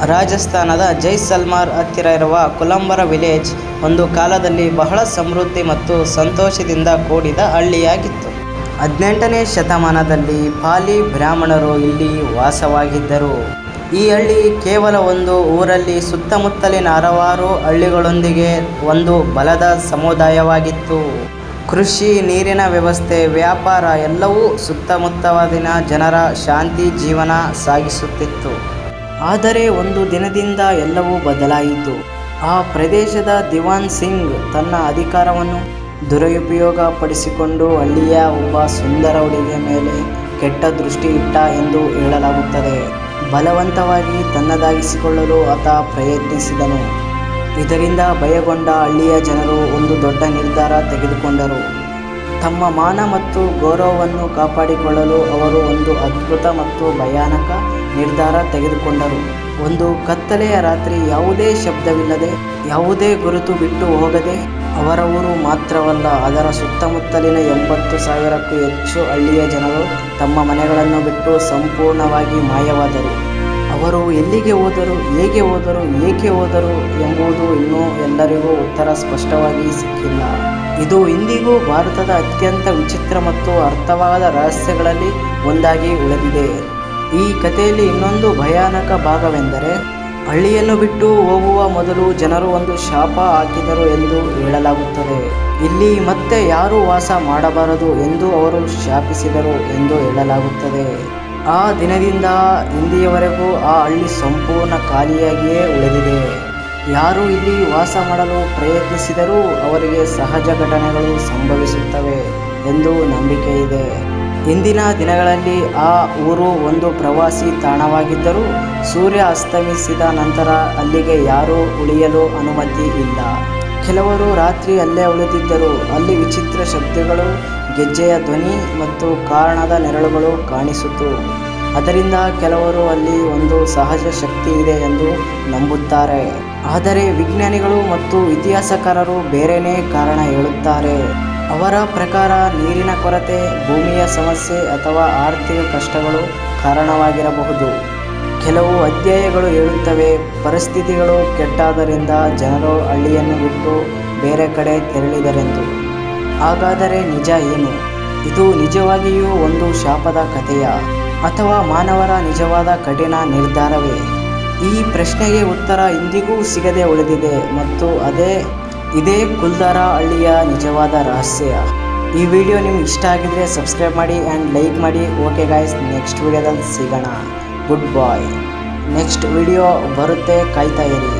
ರಾಜಸ್ಥಾನದ ಜೈಸಲ್ಮಾರ್ ಹತ್ತಿರ ಇರುವ ಕುಲಂಬರ ವಿಲೇಜ್ ಒಂದು ಕಾಲದಲ್ಲಿ ಬಹಳ ಸಮೃದ್ಧಿ ಮತ್ತು ಸಂತೋಷದಿಂದ ಕೂಡಿದ ಹಳ್ಳಿಯಾಗಿತ್ತು. 18ನೇ ಶತಮಾನದಲ್ಲಿ ಪಾಲಿ ಬ್ರಾಹ್ಮಣರು ಇಲ್ಲಿ ವಾಸವಾಗಿದ್ದರು. ಈ ಹಳ್ಳಿ ಕೇವಲ ಒಂದು ಊರಲ್ಲಿ ಸುತ್ತಮುತ್ತಲಿನ ಹಲವಾರು ಹಳ್ಳಿಗಳೊಂದಿಗೆ ಒಂದು ಬಲದ ಸಮುದಾಯವಾಗಿತ್ತು. ಕೃಷಿ, ನೀರಿನ ವ್ಯವಸ್ಥೆ, ವ್ಯಾಪಾರ ಎಲ್ಲವೂ ಸುತ್ತಮುತ್ತಲಿನ ಜನರ ಶಾಂತಿ ಜೀವನ ಸಾಗಿಸುತ್ತಿತ್ತು. ಆದರೆ ಒಂದು ದಿನದಿಂದ ಎಲ್ಲವೂ ಬದಲಾಯಿತು. ಆ ಪ್ರದೇಶದ ದಿವಾನ್ ಸಿಂಗ್ ತನ್ನ ಅಧಿಕಾರವನ್ನು ದುರುಪಯೋಗ ಪಡಿಸಿಕೊಂಡು ಹಳ್ಳಿಯ ಒಬ್ಬ ಸುಂದರ ಹುಡುಗಿಯ ಮೇಲೆ ಕೆಟ್ಟ ದೃಷ್ಟಿ ಇಟ್ಟ ಎಂದು ಹೇಳಲಾಗುತ್ತದೆ. ಬಲವಂತವಾಗಿ ತನ್ನದಾಗಿಸಿಕೊಳ್ಳಲು ಆತ ಪ್ರಯತ್ನಿಸಿದನು. ಇದರಿಂದ ಭಯಗೊಂಡ ಹಳ್ಳಿಯ ಜನರು ಒಂದು ದೊಡ್ಡ ನಿರ್ಧಾರ ತೆಗೆದುಕೊಂಡರು. ತಮ್ಮ ಮಾನ ಮತ್ತು ಗೌರವವನ್ನು ಕಾಪಾಡಿಕೊಳ್ಳಲು ಅವರು ಒಂದು ಅದ್ಭುತ ಮತ್ತು ಭಯಾನಕ ನಿರ್ಧಾರ ತೆಗೆದುಕೊಂಡರು. ಒಂದು ಕತ್ತಲೆಯ ರಾತ್ರಿ, ಯಾವುದೇ ಶಬ್ದವಿಲ್ಲದೆ, ಯಾವುದೇ ಗುರುತು ಬಿಟ್ಟು ಹೋಗದೆ, ಅವರ ಊರು ಮಾತ್ರವಲ್ಲ, ಅದರ ಸುತ್ತಮುತ್ತಲಿನ 80,000ಕ್ಕೂ ಹೆಚ್ಚು ಹಳ್ಳಿಯ ಜನರು ತಮ್ಮ ಮನೆಗಳನ್ನು ಬಿಟ್ಟು ಸಂಪೂರ್ಣವಾಗಿ ಮಾಯವಾದರು. ಅವರು ಎಲ್ಲಿಗೆ ಹೋದರು, ಹೇಗೆ ಹೋದರು, ಏಕೆ ಹೋದರು ಎಂಬುದು ಇನ್ನೂ ಎಲ್ಲರಿಗೂ ಉತ್ತರ ಸ್ಪಷ್ಟವಾಗಿ ಸಿಕ್ಕಿಲ್ಲ. ಇದು ಇಂದಿಗೂ ಭಾರತದ ಅತ್ಯಂತ ವಿಚಿತ್ರ ಮತ್ತು ಅರ್ಥವಾಗದ ರಹಸ್ಯಗಳಲ್ಲಿ ಒಂದಾಗಿ ಉಳಿದಿದೆ. ಈ ಕಥೆಯಲ್ಲಿ ಇನ್ನೊಂದು ಭಯಾನಕ ಭಾಗವೆಂದರೆ, ಹಳ್ಳಿಯನ್ನು ಬಿಟ್ಟು ಹೋಗುವ ಮೊದಲು ಜನರು ಒಂದು ಶಾಪ ಹಾಕಿದರು ಎಂದು ಹೇಳಲಾಗುತ್ತದೆ. ಇಲ್ಲಿ ಮತ್ತೆ ಯಾರೂ ವಾಸ ಮಾಡಬಾರದು ಎಂದು ಅವರು ಶಾಪಿಸಿದರು ಎಂದು ಹೇಳಲಾಗುತ್ತದೆ. ಆ ದಿನದಿಂದ ಇಂದಿಯವರೆಗೂ ಆ ಹಳ್ಳಿ ಸಂಪೂರ್ಣ ಖಾಲಿಯಾಗಿಯೇ ಉಳಿದಿದೆ. ಯಾರು ಇಲ್ಲಿ ವಾಸ ಮಾಡಲು ಪ್ರಯತ್ನಿಸಿದರೂ ಅವರಿಗೆ ಸಹಜ ಘಟನೆಗಳು ಸಂಭವಿಸುತ್ತವೆ ಎಂದು ನಂಬಿಕೆ ಇದೆ. ಇಂದಿನ ದಿನಗಳಲ್ಲಿ ಆ ಊರು ಒಂದು ಪ್ರವಾಸಿ ತಾಣವಾಗಿದ್ದರೂ ಸೂರ್ಯ ಅಸ್ತಮಿಸಿದ ನಂತರ ಅಲ್ಲಿಗೆ ಯಾರೂ ಉಳಿಯಲು ಅನುಮತಿ ಇಲ್ಲ. ಕೆಲವರು ರಾತ್ರಿ ಅಲ್ಲೇ ಉಳಿದಿದ್ದರು. ಅಲ್ಲಿ ವಿಚಿತ್ರ ಶಬ್ದಗಳು, ಗೆಜ್ಜೆಯ ಧ್ವನಿ ಮತ್ತು ಕಾರಣದ ನೆರಳುಗಳು ಕಾಣಿಸಿತು. ಅದರಿಂದ ಕೆಲವರು ಅಲ್ಲಿ ಒಂದು ಸಹಜ ಶಕ್ತಿ ಇದೆ ಎಂದು ನಂಬುತ್ತಾರೆ. ಆದರೆ ವಿಜ್ಞಾನಿಗಳು ಮತ್ತು ಇತಿಹಾಸಕಾರರು ಬೇರೆನೇ ಕಾರಣ ಹೇಳುತ್ತಾರೆ. ಅವರ ಪ್ರಕಾರ ನೀರಿನ ಕೊರತೆ, ಭೂಮಿಯ ಸಮಸ್ಯೆ ಅಥವಾ ಆರ್ಥಿಕ ಕಷ್ಟಗಳು ಕಾರಣವಾಗಿರಬಹುದು. ಕೆಲವು ಅಧ್ಯಯನಗಳು ಹೇಳುತ್ತವೆ ಪರಿಸ್ಥಿತಿಗಳು ಕೆಟ್ಟಾದ್ದರಿಂದ ಜನರು ಹಳ್ಳಿಯನ್ನು ಬಿಟ್ಟು ಬೇರೆ ಕಡೆ ತೆರಳಿದರೆಂದು. ಹಾಗಾದರೆ ನಿಜ ಏನು? ಇದು ನಿಜವಾಗಿಯೂ ಒಂದು ಶಾಪದ ಕಥೆಯ ಅಥವಾ ಮಾನವರ ನಿಜವಾದ ಕಠಿಣ ನಿರ್ಧಾರವೇ? ಈ ಪ್ರಶ್ನೆಗೆ ಉತ್ತರ ಇಂದಿಗೂ ಸಿಗದೆ ಉಳಿದಿದೆ ಮತ್ತು ಇದೇ ಕುಲ್ದಾರ ಹಳ್ಳಿಯ ನಿಜವಾದ ರಹಸ್ಯ. ಈ ವಿಡಿಯೋ ನಿಮ್ಗೆ ಇಷ್ಟ ಆಗಿದ್ರೆ ಸಬ್ಸ್ಕ್ರೈಬ್ ಮಾಡಿ ಆ್ಯಂಡ್ ಲೈಕ್ ಮಾಡಿ. ಓಕೆ ಗಾಯ್ಸ್, ನೆಕ್ಸ್ಟ್ ವಿಡಿಯೋದಲ್ಲಿ ಸಿಗೋಣ. ಗುಡ್ ಬಾಯ್. ನೆಕ್ಸ್ಟ್ ವಿಡಿಯೋ ಬರುತ್ತೆ, ಕಾಯ್ತಾ ಇರಿ.